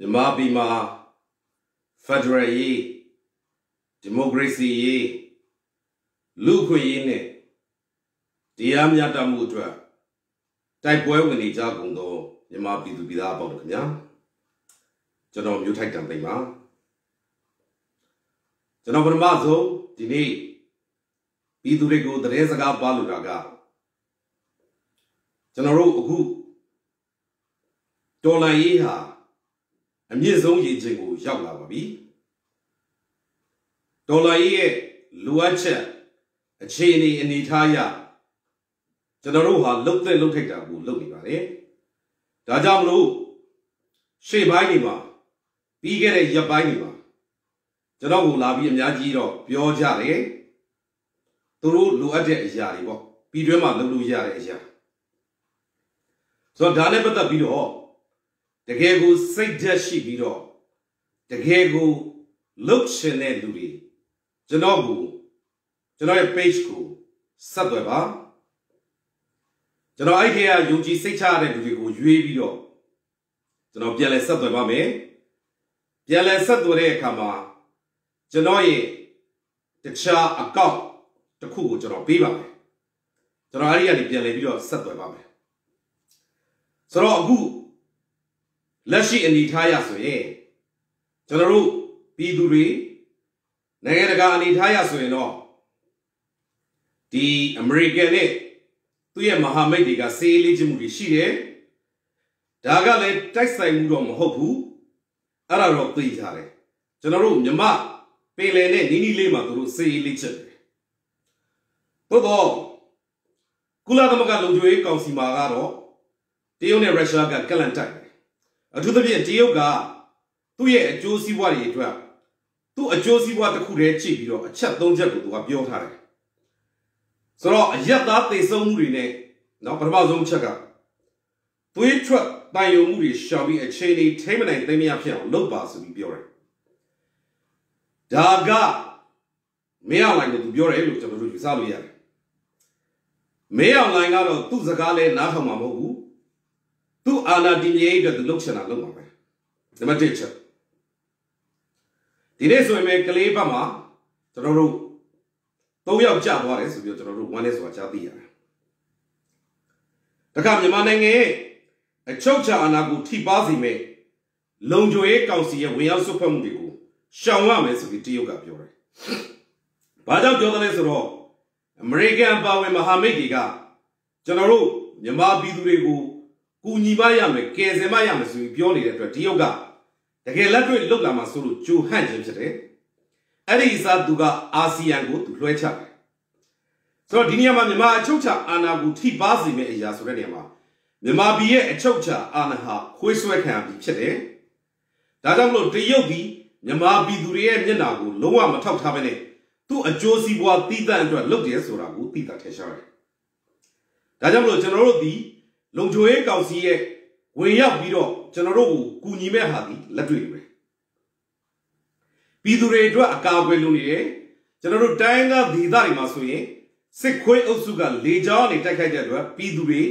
မြန်မာပြည်မှာ Federal ရေး Democracy ရေးလူ့အခွင့်အရေးနဲ့တရားမျှတမှုအတွက်တိုက်ပွဲဝင်နေကြကုန်သောမြန်မာပြည်သူပြည်သားပေါင်းတို့ခင်ဗျာကျွန်တော်မျိုးထိုက်တံသိမ်းပါကျွန်တော်ပထမဆုံးဒီနေ့ပြည်သူတွေကိုသတင်းစကားပါလို့တာကကျွန်တော်တို့အခုတော်လှန်ရေးဟာအမြင့်ဆုံးရည်ချင်းကိုရောက်လာပါပြီဒေါ်လာရဲ့လိုအပ်ချက်အခြေအနေထားရကျွန်တော်တို့ဟာလုတ်ထိုက်တာကိုလုပ်နေပါတယ်ဒါကြောင့်မလို့ရှေ့ပိုင်းတွေမှာပြီးခဲ့တဲ့ရက်ပိုင်းတွေမှာကျွန်တော်ကိုလာပြီးအများကြီးတော့ပြောကြတယ်သူတို့လိုအပ်တဲ့အရာတွေပေါ့ပြီးတွဲမှာလုပ်လို့ရတဲ့အရာဆိုတော့ဒါနဲ့ပတ်သက်ပြီးတော့တကယ်ကိုစိတ်ဓာတ်ရှိပြီးတော့တကယ်ကိုလှုပ်ရှင်တဲ့လူတွေကျွန်တော်ရဲ့ page ကိုဆက်သွယ်ပါကျွန်တော်အဲ့ဒီကယုံကြည်စိတ်ချရတဲ့လူတွေကိုရွေးပြီးတော့ကျွန်တော်ပြန်လဲဆက်သွယ်ပါမယ်ပြန်လဲဆက်သွယ်တဲ့အခါမှာကျွန်တော်ရဲ့တခြားအကောင့်တစ်ခုကိုကျွန်တော်ပေးပါမယ်ကျွန်တော်အဲ့ဒီကနေပြန်လဲပြီးတော့ဆက်သွယ်ပါမယ်ဆိုတော့အခုလက်ရှိအနေထားရဆိုရင်ကျွန်တော်တို့ပြည်သူတွေနိုင်ငံတကာအနေထားရဆိုရင်တော့ဒီအမေရိကန်နဲ့သူ့ရဲ့မဟာမိတ်တွေကစေးလေးချမှုတွေရှိတယ်ဒါကလည်းတိုက်ဆိုင်မှုတော့မဟုတ်ဘူးအဲ့ဒါတော့သိကြတယ်ကျွန်တော်တို့မြမပင်လယ်နဲ့နီးနီးလေးမှာသူတို့စေးလေးချက်တယ်သို့တော့ကုလသမဂ္ဂလုံခြုံရေးကောင်စီမှာကတော့တရုတ်နဲ့ရုရှားကကလန်တိုက်တယ်အထူးသဖြင့်တရုတ်ကသူ့ရဲ့အကျိုးစီးပွားတွေအတွက်သူ့အကျိုးစီးပွားတစ်ခုတည်းကြည့်ပြီးတော့အချက်၃ချက်ကိုသူကပြောထားတယ်ဆိုတော့အယက်သားသေဆုံးမှုတွေနဲ့နောက်ပထမဆုံးချက်ကသွေးထွက်တန်ယုံမှုတွေရှောင်ပြီးအချိန်တွေထိမ့်မနိုင်သိမ်းမရဖြစ်အောင်လုပ်ပါဆိုပြီးပြောတယ်ဒါကမင်းအောင်လိုင်းကိုသူပြောတယ်လို့ကျွန်တော်တို့ယူဆလို့ရတယ်မင်းအောင်လိုင်းကတော့သူ့စကားလဲနားထောင်မှာမဟုတ်ဘူးသူ့အာဏာတည်မြဲရေးအတွက်သူလုပ်ချင်တာလုပ်မှာပဲနံပါတ်1ချက်ဒီနေ့ဆိုရင်ကလေးဘက်မှာကျွန်တော်တို့3ယောက်ကြာသွားတယ်ဆိုပြီးတော့ကျွန်တော်တို့ဝမ်းနေဆိုတာကြားသိရတယ်တခါမြန်မာနိုင်ငံရဲ့အချုပ်ချာအာဏာကိုထိပါစေမဲ့လုံခြုံရေးကောင်စီရဲ့ဝင်ရောက်ဆွတ်ဖက်မှုတွေကိုရှောင်ရမယ်ဆိုပြီးတရုတ်ကပြောတယ်။ဘာကြောင့်ပြောသလဲဆိုတော့အမေရိကန်ပါဝင်မဟာမိတ်တွေကကျွန်တော်တို့မြန်မာပြည်သူတွေကိုကူညီမရမယ်ကယ်ဆယ်မရမယ်ဆိုပြီးပြောနေတဲ့အတွက်တရုတ်ကတကယ်လက်တွေ့လုတ်လာမှာဆိုလို့ကြိုဟန့်ခြင်းဖြစ်တယ်။အဲ့ဒီအစားသူကအာဆီယံကိုသူလွှဲချတယ်။ဆိုတော့ဒီနေရာမှာမြန်မာအချုပ်ချာအာဏာကိုထိပါစေမယ့်အရာဆိုတဲ့နေရာမှာမြန်မာပြည်ရဲ့အချုပ်ချာအာဏာဟာခွေးဆွဲခံရပြီးဖြစ်တယ်။ဒါကြောင့်မလို့တရုတ်ဒီမြန်မာပြည်သူတွေရဲ့မျက်နှာကိုလုံးဝမထောက်ထားဘဲနဲ့သူ့အကျိုးစီးပွားတည်တံ့အတွက်လုပ်တယ်ဆိုတာကိုသိတာထင်ရှားတယ်။ဒါကြောင့်မလို့ကျွန်တော်တို့ဒီလုံခြုံရေးကောင်စီရဲ့ဝင်ရောက်ပြီးတော့ကျွန်တော်တို့ကိုကူညီမဲ့ဟာဒီလက်တွေ့ပဲပြည်သူတွေအတွက်အကာအကွယ်လုပ်နေတယ်ကျွန်တော်တို့တိုင်းကဒေသတွေမှာဆိုရင်စစ်ခွေးအုပ်စုကလေကြောင်းနဲ့တိုက်ခိုက်တဲ့အတွက်ပြည်သူတွေ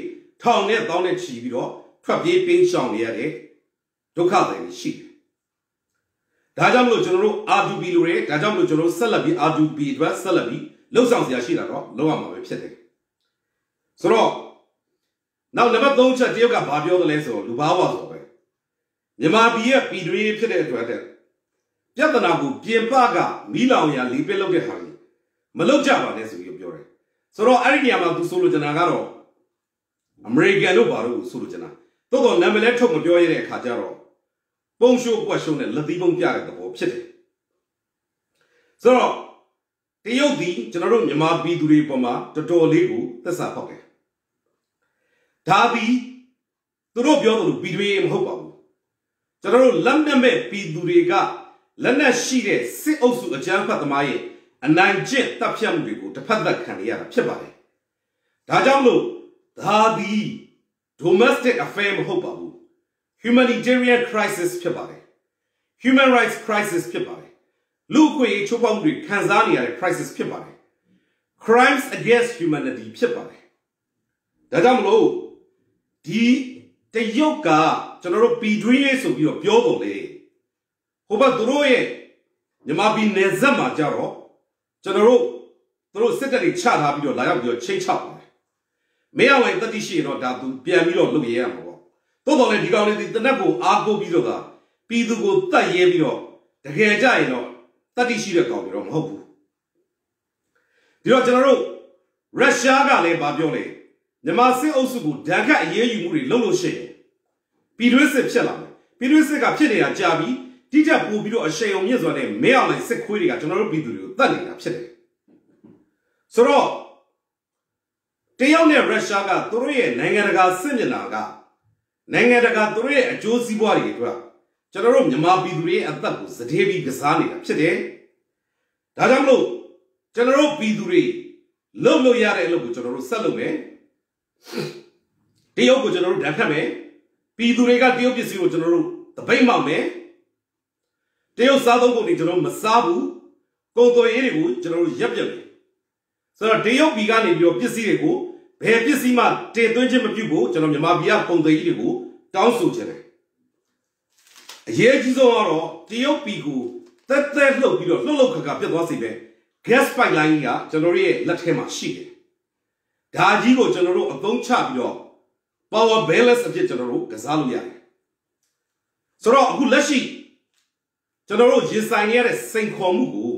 ထောင်နဲ့တောင်းနဲ့ချီပြီးတော့ထွက်ပြေးပိန်းရှောင်နေရတဲ့ဒုက္ခတွေရှိတယ်ဒါကြောင့်မလို့ကျွန်တော်တို့ R2B လိုတွေဒါကြောင့်မလို့ကျွန်တော်တို့ဆက်လက်ပြီး R2B အတွက်ဆက်လက်ပြီးလှုပ်ဆောင်စရာရှိတာတော့လောက်ရမှာပဲဖြစ်တယ်ဆိုတော့နောက်နံပါတ်3ချက်တရုတ်ကဘာပြောသလဲဆိုတော့လူဘာဝဆိုပဲမြန်မာပြည်ရဲ့ပြည်တွင်းဖြစ်တဲ့အတွက်ပြဿနာကိုပြင်ပကမီးလောင်ရာလေးပစ်လုပ်တဲ့ဟာကြီးမလုပ်ကြပါနဲ့ဆိုပြီးပြောတယ်ဆိုတော့အဲ့ဒီနေရာမှာသူဆိုလိုချင်တာကတော့အမေရိကန်တို့ဘာလို့ဆိုလိုချင်တာတိုးတော့နာမည်လဲထုတ်မပြောရတဲ့အခါကျတော့ပုံရှိုးကွက်ရှုံးနဲ့လက်သီးပုံပြတဲ့သဘောဖြစ်တယ်ဆိုတော့တရုတ်ဒီကျွန်တော်တို့မြန်မာပြည်သူတွေပေါ်မှာတော်တော်လေးကိုသစ္စာဖောက်တယ်ဒါပြီးသူတို့ပြောသလိုပြည်တွင်းမဟုတ်ပါဘူးကျွန်တော်တို့လက်နက်မဲ့ပြည်သူတွေကလက်နက်ရှိတဲ့စစ်အုပ်စုအကြမ်းဖက်သမားရဲ့အနိုင်ကျင့်တပ်ဖြတ်မှုတွေကိုတစ်ဖက်သက်ခံရတာဖြစ်ပါတယ်ဒါကြောင့်လို့ဒါသည် domestic affair မဟုတ်ပါဘူး humanitarian crisis ဖြစ်ပါတယ် human rights crisis ဖြစ်ပါတယ်လူ့အခွင့်အရေးချိုးဖောက်မှုတွေခံစားနေရတဲ့ crisis ဖြစ်ပါတယ် crimes against humanity ဖြစ်ပါတယ်ဒါကြောင့်မလို့ဒီ te yoga general bidwin so bi pyo to le ho ba turo ye nyama bi nezat ma ja ro general turo sit tat ni cha tha bi la yauk bi chait chap me ya wai tatti shi ro da tu pian bi lo ye ya ma bo to to le di kaung le di tanet ko a ko bi do da pi tu ko tat ye bi do takae ja yin do tatti shi de kaung bi do ma hot bu di ro general Russia ka le ba pyo le nyama sit aw su ko dan khat aye yu mu ri long lo shin pi twin sit phit la me pi twin sit ka phitနေတာကြာပြီတိကျပို့ပြီးတော့အရှိန်အောင်မြင့်စွာနဲ့မဲအောင်လိုက်စစ်ခွေးတွေကကျွန်တော်တို့ပြည်သူတွေကိုတတ်နေတာဖြစ်တယ်ဆိုတော့တရုတ်နဲ့ရုရှားကသူတို့ရဲ့နိုင်ငံတကာစစ်မျက်နှာကနိုင်ငံတကာသူတို့ရဲ့အကျိုးစီးပွားတွေအတွက်ကျွန်တော်တို့မြန်မာပြည်သူတွေရဲ့အသက်ကိုစတေးပြီးကစားနေတာဖြစ်တယ်ဒါကြောင့်မလို့ကျွန်တော်တို့ပြည်သူတွေလုံလို့ရတဲ့အလုပ်ကိုကျွန်တော်တို့ဆက်လုပ်မယ်တရုတ်ကိုကျွန်တော်တို့ဓာတ်ခတ်မယ်ပြည်သူတွေကတရုတ်ပစ္စည်းကိုကျွန်တော်တို့တပိတ်မောက်မယ်တရုတ်စားသုံးကုန်တွေကျွန်တော်မစားဘူးကုန်သွယ်ရေးတွေကိုကျွန်တော်တို့ရပ်ပြတ်မယ်ဆိုတော့တရုတ်ပြည်ကနေပြီးတော့ပစ္စည်းတွေကိုဘယ်ပစ္စည်းမှတင်သွင်းခြင်းမပြုဖို့ကျွန်တော်မြန်မာပြည်ကကုန်သွယ်ရေးတွေကိုတောင်းဆိုချင်တယ်အရေးကြီးဆုံးကတော့တရုတ်ပြည်ကိုတက်တက်လှုပ်ပြီးတော့လှုပ်လှုပ်ခါခါပြတ်သွားစေပဲ gas pipeline ကကျွန်တော်တို့ရဲ့လက်ထဲမှာရှိတယ်ဒါကြီးကိုကျွန်တော်တို့အသုံးချပြီးတော့ power balance အဖြစ်ကျွန်တော်တို့ကစားလို့ရတယ်ဆိုတော့အခုလက်ရှိကျွန်တော်တို့ရင်ဆိုင်ရတဲ့စိန်ခေါ်မှုကို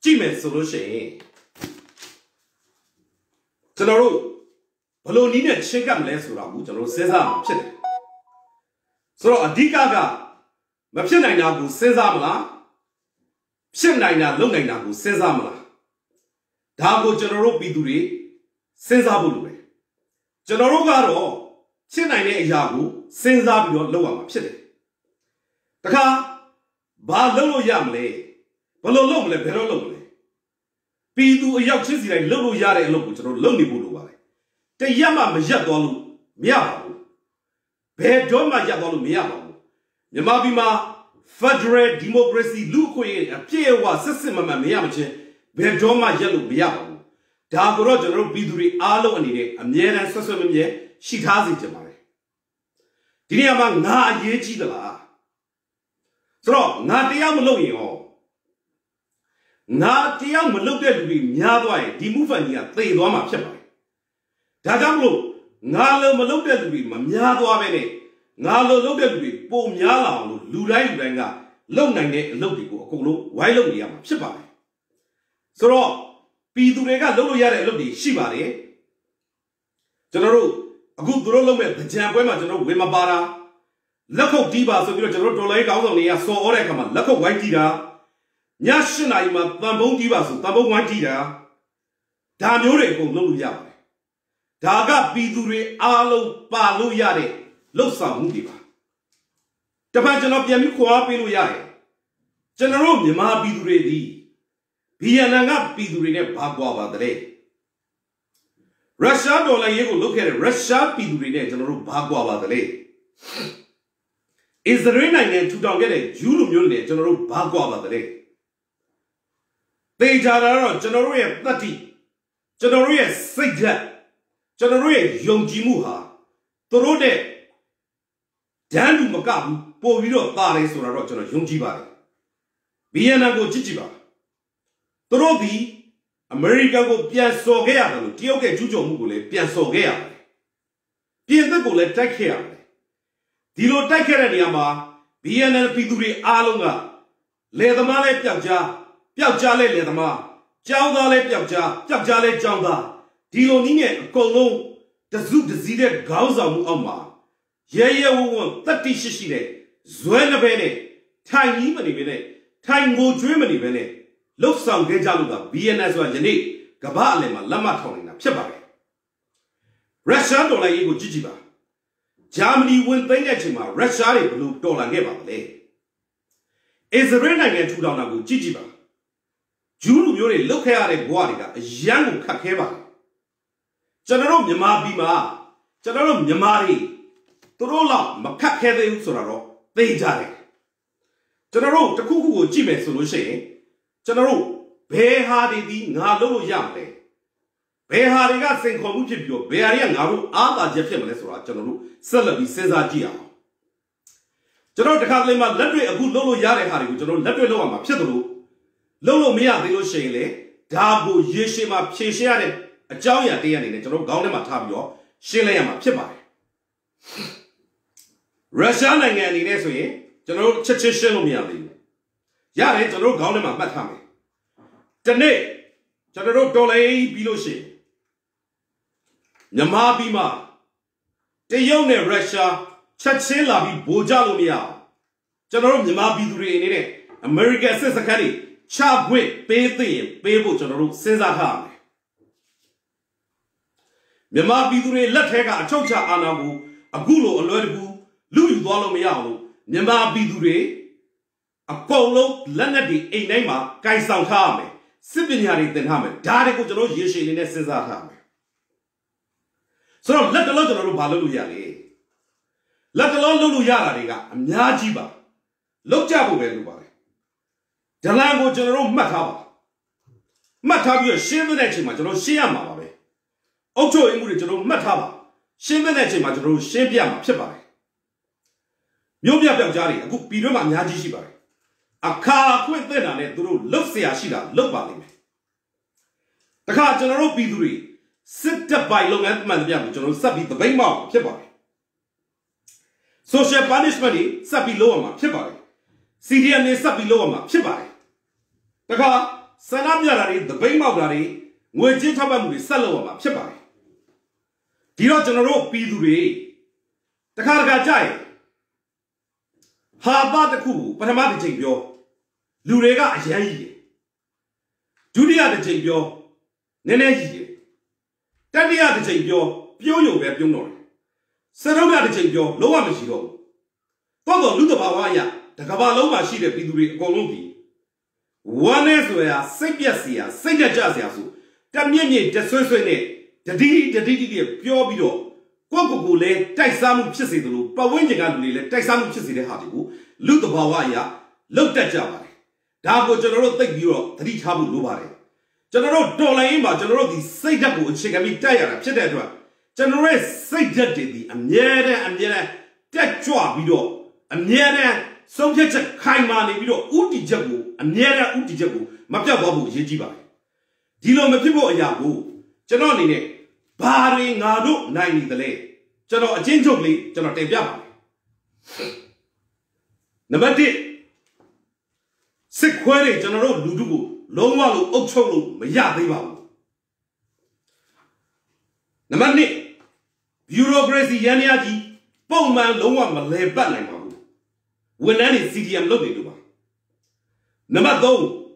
ကြည့်မယ်ဆိုလို့ရှိရင်ကျွန်တော်တို့ဘယ်လိုနည်းနဲ့ချင်းကပ်မလဲဆိုတာကိုကျွန်တော်တို့စဉ်းစားမှာဖြစ်တယ်ဆိုတော့အဓိကမဖြစ်နိုင်တာကိုစဉ်းစားမလားဖြစ်နိုင်တာလုပ်နိုင်တာကိုစဉ်းစားမလားဒါကိုကျွန်တော်တို့ပြည်သူတွေစဉ်းစားဖို့လိုတယ်ကျွန်တော်တို့ကတော့ဖြစ်နိုင်တဲ့အရာကိုစဉ်းစားပြီးတော့လုပ်ရမှာဖြစ်တယ်တခါဘာလုပ်လို့ရမလဲဘယ်လိုလုပ်မလဲဘယ်တော့လုပ်မလဲပြည်သူအရောက်ချင်းစီတိုင်းလုပ်လို့ရတဲ့အလုပ်ကိုကျွန်တော်လုပ်နေဖို့လိုပါတယ်တရက်မှမရက်သွားလို့မရပါဘူးဘယ်တော့မှရက်သွားလို့မရပါဘူးမြန်မာပြည်မှာ Federal Democracy လူခွင့်အပြည့်အဝစစ်စစ်မှန်မှန်မရမချင်းဘယ်တော့မှရက်လို့မရပါဘူးဒါကိုတော့ကျွန်တော်တို့ပြည်သူတွေအားလုံးအနေနဲ့အမြဲတမ်းဆွဆွမြဲမြဲရှိထားစေချင်ပါတယ်ဒီနေရာမှာငါအရေးကြီးသလားဆိုတော့ငါတရားမလုပ်ရင်ရောငါတရားမလုပ်တဲ့လူတွေများသွားရင်ဒီ movement ကြီးကသေသွားမှာဖြစ်ပါတယ်ဒါကြောင့်မလို့ငါလည်းမလုပ်တဲ့လူတွေမများသွားပဲနဲ့ငါလည်းလုပ်တဲ့လူတွေပုံများလာအောင်လို့လူတိုင်းကလုပ်နိုင်တဲ့အလုပ်တွေကိုအကုန်လုံးဝိုင်းလုပ်နေရမှာဖြစ်ပါတယ်ဆိုတော့ပြည်သူတွေကလုပ်လို့ရတဲ့အလုပ်တွေရှိပါတယ်ကျွန်တော်တို့အခုသူတို့လုပ်မဲ့ကြံပွဲမှာကျွန်တော်ဝင်မပါတာလက်ခုပ်တီးပါဆိုပြီးတော့ကျွန်တော်တို့တော်လိုင်းကောင်းဆောင်တွေကစော်ဩတဲ့အခါမှာလက်ခုပ်ဝိုင်းတီးတာည8 နာရီမှာတန်ဖုံးတီးပါဆိုတန်ဖုံးဝိုင်းတီးတာဒါမျိုးတွေအကုန်လုပ်လို့ရပါတယ်ဒါကပြည်သူတွေအားလုံးပါလို့ရတဲ့လှုပ်ဆောင်မှုတွေပါတပတ်ကျွန်တော်ပြန်ပြီးခွာပေးလို့ရတယ်ကျွန်တော်တို့မြန်မာပြည်သူတွေဒီဗီယက်နမ်ကပြည်သူတွေနဲ့ဘာကွာပါသလဲရုရှားဒေါ်လာရေးကိုလုပ်ခဲ့တဲ့ရုရှားပြည်သူတွေနဲ့ကျွန်တော်တို့ဘာကွာပါသလဲအစ္စရေးနိုင်ငံထူထောင်ခဲ့တဲ့ဂျူးလူမျိုးတွေနဲ့ကျွန်တော်တို့ဘာကွာပါသလဲသေချာတာတော့ကျွန်တော်တို့ရဲ့တတ္တိကျွန်တော်တို့ရဲ့စိတ်ဓာတ်ကျွန်တော်တို့ရဲ့ယုံကြည်မှုဟာသူတို့တဲ့ဒန်းလူမကဘူးပို့ပြီးတော့ပါတယ်ဆိုတာတော့ကျွန်တော်ယုံကြည်ပါတယ်ဗီယက်နမ်ကိုကြည့်ပါသူတို့ဒီအမေရိကန်ကိုပြန်စော်ခဲ့ရတယ်လို့တရုတ်ရဲ့ကျူးကျော်မှုကိုလည်းပြန်စော်ခဲ့ရတယ်ပြင်သစ်ကိုလည်းတိုက်ခဲ့ရတယ်ဒီလိုတိုက်ခဲ့တဲ့နေရာမှာဗီယက်နမ်ပြည်သူတွေအားလုံးကလယ်သမားလည်းပျောက်ကြားလည်းလယ်သမားကျောင်းသားလည်းပျောက်ကြားလည်းကျောင်းသားဒီလိုနည်းနဲ့အကုန်လုံးတစုတစည်းတဲ့ခေါင်းဆောင်မှုအောက်မှာရဲရဲဝံ့ဝံ့တတိရှိတဲ့ဇွဲနှပဲနဲ့ထိုင်ကြီးမနေပဲနဲ့ထိုင်ကိုကျွေးမနေပဲနဲ့လှုပ်ဆောင်ခဲ့ကြလို့က BNN ဆိုတာယနေ့ကမ္ဘာအလယ်မှာလက်မှတ်ထောင်နေတာဖြစ်ပါတယ်ရုရှားဒေါ်လာရေးကိုကြည့်ပါဂျာမနီဝင်သိမ်းတဲ့အချိန်မှာရုရှားတွေဘလို့တော်လာခဲ့ပါလဲအစ္စရေးနိုင်ငံထူထောင်တာကိုကြည့်ပါဂျူးလူမျိုးတွေလုတ်ခဲ့ရတဲ့ဘဝတွေကအယံကိုခတ်ခဲပါတယ်ကျွန်တော်တို့မြန်မာပြည်မှာကျွန်တော်တို့မြန်မာတွေသူတို့လောက်မခတ်ခဲသေးဘူးဆိုတာတော့သိကြတယ်ကျွန်တော်တို့တခုခုကိုကြည့်မယ်ဆိုလို့ရှိရင်ကျွန်တော်တို့ဘယ်ဟာတွေဒီငါလုပ်လို့ရမလဲ Behariga sing Komutibio, Bearia Naru, Ala Jeffemlesra, General, Celebi, Cesar Gia. General de Kalima, Letre, a good Lolo Yare Harry, General Letre Loma, Pedro, Lolo Mia, the Shele, Dabu, Yeshima, Cheshare, a Jaya Diani, General Gaunema Tabio, Sheleama, Chibai. Russian and Yanisway, General Chechishelomia. Yare, General Gaunema Matami. Tane, General Dole Biloshi. Namabima, the young Russia, Chachela, Bojalomia, General Namabi in it, America says a canny, Chabwit, Paything, Paybo General Cesar. Namabi, let Hega, Chocha Anabu, Agulo, Aloebu, Louis Dolomiao, Namabi, Apollo, Lenadi, a Nema, Kaisal Hame, Sibinari then Hame, Dareko General Yeshi in Cesar Hame. So let the Lord of Baluya. Let the Lord of Yariga, and Yajiba. Look Jabu everybody. The language general Mataba. Matabia, shame the next general Shiama. Ocho English general Mataba. Shame the next general Shabiam, Shabai. Yobia Beljari, a good Pirama Yajishibai. A car quit then and it through Luxia Shida, look by him. The car general P3. Sit up by long and man, General Sabi, the Bay Mount, Pibai. Social punishment, Sabi Loma, Pibai. CDM is Sabi Loma, Pibai. The car, Sanamyari, the Bay Mount, where Jitabam with Saloma, Pibai. Diro General P3. The car got giant. How about the coup, but I'm not the Jingyo. Lurega, Jay. Julia the Jingyo. Nene. Tania the Jingyo, Pio, Pio, Sarona the Jingyo, Loa Machio. Togo Ludabawaya, the Cabaloma she the Piduri, Columbi. One is where Sapiasia, Saint Jaziasu, Tamini, the Sursene, the Didi, Pio Bido, Kokule, Taisamu Chisidu, Pawinjaguli, Taisamu Chisi the Hatibu, Ludabawaya, looked at Java. Dago General Thank Bureau, 3 Tabu Lubare. General Dolaima, General the Sadabu, Chigami Tire, Chedra, General Sadati, the Amyera, that job, Bido, Amyera, subject of Kaimani, Bido, Uti Jabu, Amyera Uti Jabu, Majabu, Jijiba. Dilo Mapibo Yabu, General in it, Barring Nadu, 90 the lay. General Ajinjobli, General Tebiaba. Nabati Sick query, General Ludubu. Longwalu, Oxolu, Mayadiba. Namani Bureaucracy Yaniaji, Bowman, Longwa, Malay Banamabu. When any CDM looking to buy. Namado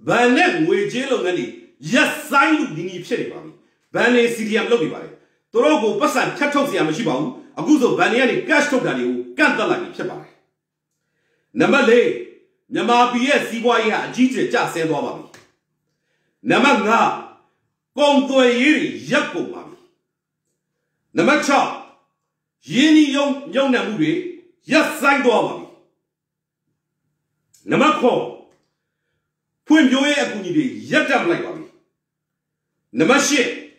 Banem, we jail any, yes, sign Dini Cherry. Bane CDM looking by. Torogo, Passan, Katosia Mashiba, Aguzo Baniani, Gastogani, Cantalani, Chebai. Namale. Nama BS Siwaya, Gigi, just said Wabami. Namanga, Gong to a yeri, Yapo Mami. Namacha, Yeni Young Namuri, yes, signed Wabami. Namako, Pum Yoe Akuni, Yatam like Wabami. Namashi,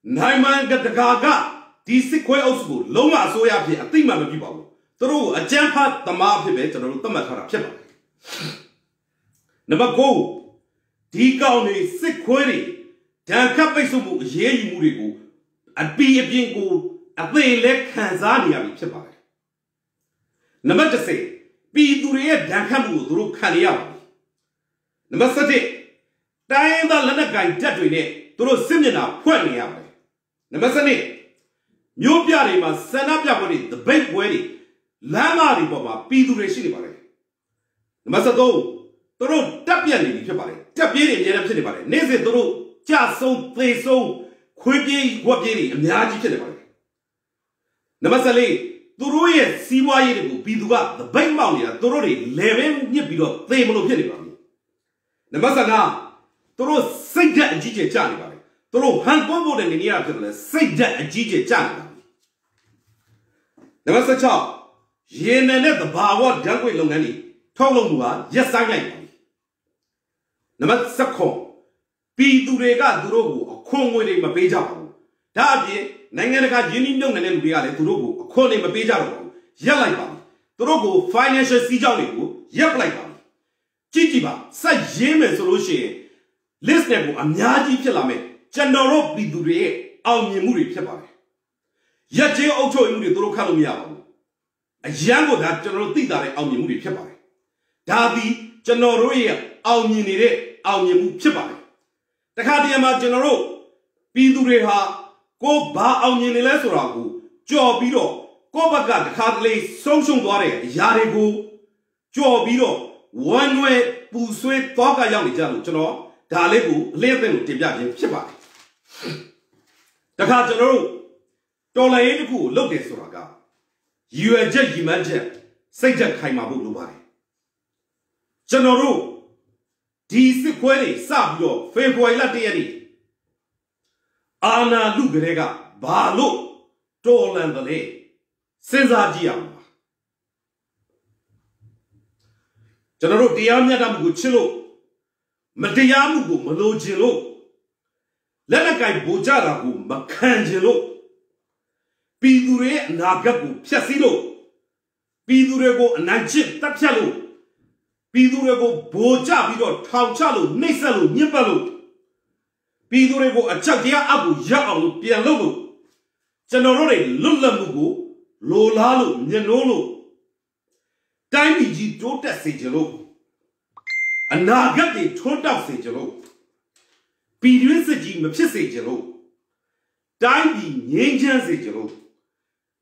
Naiman got the Gaga, Tisikwe Osbu, Loma Soya, I think my people. Through a jam hat, the Marpibet, and the Matara. Number go, Tika sick query, Tankapesumu, Ye Muribu, and be a bingo, a play like Tanzania, Chibai. Number to say, be Duria Dankamu, Duru Kaniabi. Number 30, Diana Lanagai Tatuine, Duru Simina, Puaniabi. Number 30, Nubiari must send up Yaboni, the bank wedding, Lama Riboma, Pidure Shilibari. Masado, Toro Tapiani, Tapiani, Jenny, Nese Toro, Jaso, Play so, Quippy, Guapieri, and Yaji Chedibari. Namasale, Turuye, Siwaye, Biduga, the Bank Mounia, Torori, Leven, Nibido, Playable Jenny. Namasana, Toro, Saint and Gigi Chanibari. Toro, Hankomo and Niakan, Saint and Gigi Chanibari. Namasacha, Yen and the Bawa, Dangway Longani. Tolomua, yes, I like. Namat Sako, P. Durega Durogu, Kongwe Mapeja. Dabi, Nanganaka, Union and Luria, Turugo, Kone Mapeja, Yalaiba, Turugo, financial Sijaligo, Yaplaiba. Chichiba, such Yemen solution. Listen, Amyaji Pilame, Chandoro Bidure, Almimuri Pepper. Yaje Ocho in the Turukalumia. A Yango that General Tida, Almimuri Pepper. Dabi, Janoroya, Alminire, Almimu Pepper. The Kadiama General, Bidureha, Go Ba Alminile Suragu, Jo Bido, Go Bagat, Hadley, Social Dore, Yarego, Jo Bido, one way, Pusue, Toka Yami Jano. Dalebu, Leven, Tibia, Chipa. The Cardinal Dola Ediku, look at Suraga. You are just imagine, say that Kaimabu Lubai. General, Disi Query, Sabio, February Latieri. Anna Lugrega, Balu, Dolan the Lay, Senzagiam. General Diamia Guchilo. Matayamugu, Malojilo. Lenakai Bojaragu, Macanjelo. Pidure Nagabu, Piasilo. Pidurego, Nanchip, Tapchalo. Pidurego, Bojabido, Tauchalo, Nesalo, Nipalo. Pidurego, Achakia Abu, Yao, Pialogo. Generore, Lulamugu, Lolalu, Nenolo. Timey Jota Sejelo. A nugget told out Sejelo. Pidwinsaji Mepsejelo. Dimey, Yanjan Sejelo.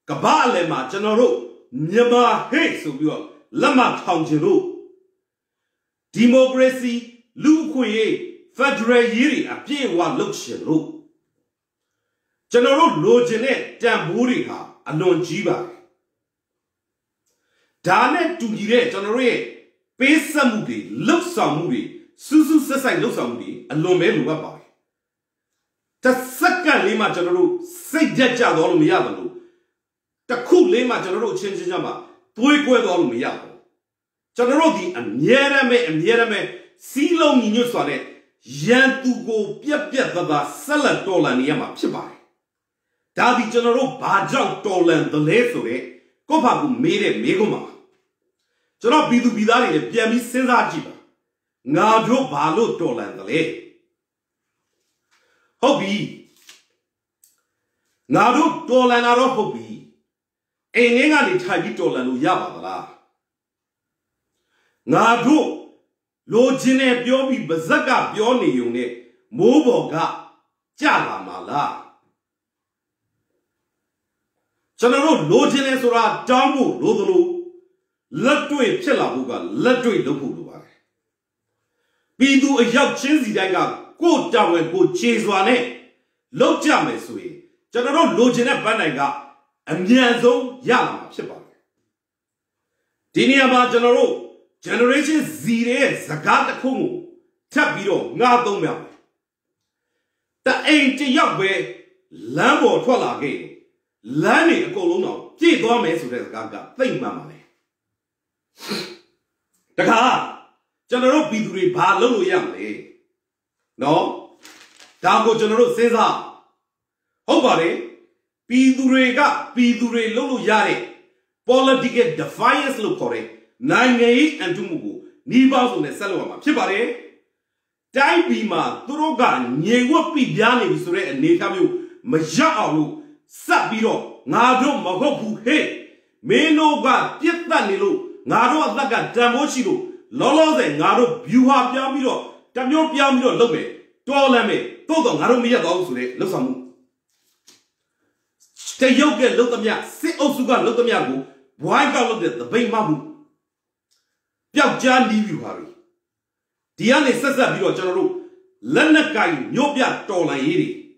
Kabalema, General, Nyama, Hey, so you are Lama Tangelo. Democracy, Luque, Federal Yiri, a pay one look shelo. General Logenet, Tamburiha, a non jiba. Dane to dire, General. Pesa Moody, look some moody, Susu Sasai looks on me, and no man who the second Lima General, say Jaja all Miavalo. The cool Lima General changes Yama, Puigwe all Miavo. General the and Yerame, Silo Minus on it, Yan to go Piapia, Salad Dolan Yama Chibai. Daddy General Bajang Dolan the Lesore, Copagu made a megoma. General Bidu Bidari, Piami Senzajiba. Nado Balo Dolan the Lay. Hobby Nado Dolanaro Hobby. Engani Tabi Dolan Yabala. Nado Logine Biobi Bazaga Bioni Yune, Moboga, Jalamala. General Logine Sura, Damu, Lodolo. Let to a Chelabuga, let to it Lupuba. Bidu a young chinzy danga, go down and go chase one. Look Jamesway, General Logina Banaga, and Niazo Yama Shipa. Diniaba General, Generation Zire, Zagata Kumu, Tapiro, Nado Mel. The ain't a young way, Lambo Twala gay. Lani a colono, Gidome Gaga, think mamma. The car, General Biduri Palo Yamle. No, Dago General Caesar. Hobare, Pidurega, Pidure Lulu Yare, Political Defiance Lukore, 9 and Tumugu, Nibas on the Salama, Chibare, Taibima, Turoga, Niewa Pidiani Visure and Nekamu, Majaru, Sabiro, Nado Magopu, hey, Menoga, Tietanilu. Naro Laga Damoshiro, Lolo, Naro, Buha Piamiro, Tamio Piamiro, Lome, Tolame, Todo Narumia Dosure, Losamu. Stay yoga, Lotamia, sit Osuga, Lotamiago, why got looked at the Bay Mabu? Piajan leave you hurry. Diane Sasa Biro General, Lenakai, Nobia Tola Iri.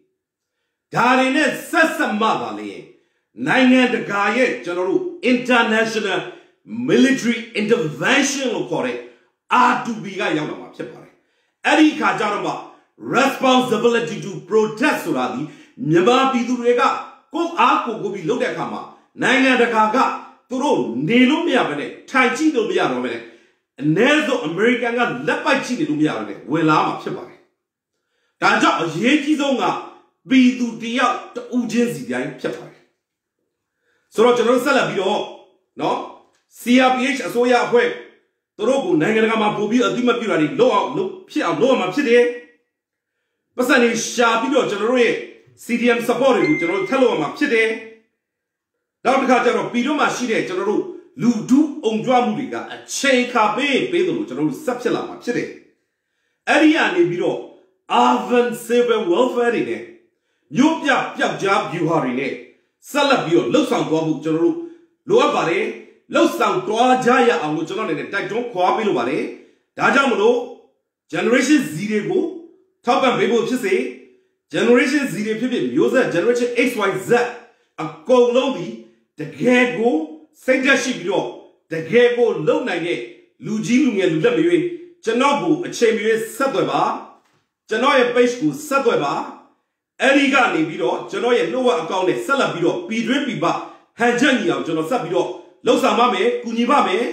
Darine Sasa Mavali, Nine the Gaye, General, International. Military intervention of Kore are to be a young Separe. Eri Kajaraba, responsibility to protest Suradi, Nyama Pidurega, Ko Ako go be looked at Kama, Nanga the Kaga, Turo, Nelumia, Taiji Lumia, and Nezo American Lepachi Lumia, Welama Separe. ဒါကြောင့်အရေးကြီးဆုံးကပြည်သူတယောက်တူးချင်းစီတိုင်းဖြစ်ပါတယ်ဆိုတော့ကျွန်တော်ဆက်လက်ပြီးတော့နော် CRPH အစိုးရအဖွဲ့သူတို့ကနိုင်ငံတကာမှာပို့ပြီးအသိမပြုတာတွေလောက်အောင်ဖြစ်အောင်လုပ်ရမှာဖြစ်တယ်ပတ်စံနေရှာပြီးတော့ကျွန်တော်တို့ရဲ့ CDM support တွေကိုကျွန်တော်တို့ထပ်လုပ်ရမှာဖြစ်တယ်နောက်တစ်ခါကျတော့ပြည်တော့မှရှိတဲ့ကျွန်တော်တို့လူဒုအုံကြွမှုတွေကအချိန်ခါပေးသလိုကျွန်တော်တို့ဆက်ဖြစ်လာမှာဖြစ်တယ်အဲ့ဒီကနေပြီးတော့ urban civil welfare တွေနဲ့မြို့ပြပျောက်ကြား view ဟာတွေနဲ့ဆက်လက်ပြီးတော့လှုပ်ဆောင်သွားဖို့ကျွန်တော်တို့လိုအပ်ပါတယ်လှုပ်ဆောင်သွားကြရအောင်လို့ကျွန်တော်အနေနဲ့တိုက်တွန်းခွာပေးလို့ပါတယ်ဒါကြောင့်မလို့ generation Z တွေကိုထောက်ပံ့ပေးဖို့ဖြစ်စေ generation Z တွေဖြစ်ဖြစ်မျိုးဆက် generation XYZ အကုန်လုံးဒီတကယ်ကိုစိတ်ဓာတ်ရှိပြီးတော့တကယ်ကိုလုံနိုင်တဲ့လူကြီးလူငယ်လူလက်မရွေးကျွန်တော်ကိုအချိန်မရွေးဆက်သွယ်ပါကျွန်တော်ရဲ့ page ကိုဆက်သွယ်ပါအဲ့ဒီကနေပြီးတော့ကျွန်တော်ရဲ့နှုတ်ဝက်အကောင့်နဲ့ဆက်လက်ပြီးတော့ပြည်တွင်းပြည်ပဟန်ချက်ညီအောင်ကျွန်တော်ဆက်ပြီးတော့လှုပ်ဆောင်ပါမယ်ကူညီပါမယ်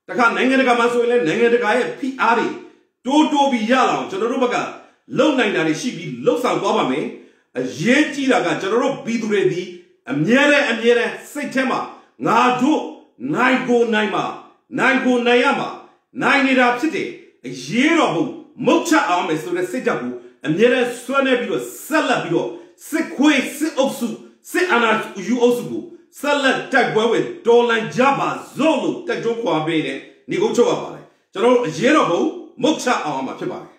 တခါနိုင်ငံတကာမှာဆိုရင်လည်းနိုင်ငံတကာရဲ့ဖိအားတွေတိုးပြီးရလာအောင်ကျွန်တော်တို့ဘက်ကလုံနိုင်တာတွေရှိပြီးလှုပ်ဆောင်သွားပါမယ်အရေးကြီးတာကကျွန်တော်တို့ပြည်သူတွေဒီအမြဲတမ်းစိတ်ထဲမှာငါတို့နိုင်ကိုနိုင်မှာနိုင်ကိုနိုင်ရမှာနိုင်နေတာဖြစ်တယ်အရေးတော်ဘုံမုတ်ချအောင်မယ်ဆိုတဲ့စိတ်ဓာတ်ကိုအမြဲတမ်းဆွဲနေပြီးတော့ဆက်လက်ပြီးတော့စစ်ခွေးစစ်အုပ်စုစစ်အာဏာယူအုပ်စုကိုဆက်လက်တိုက်ပွဲဝင်တော်လှန်ကြပါစို့လို့တိုက်တွန်းခွာပေးတဲ့ညီကုန်းချုပ်ရပါတယ်ကျွန်တော်တို့အရေးတော်ဘုံမုတ်ချအောင်မှာဖြစ်ပါတယ်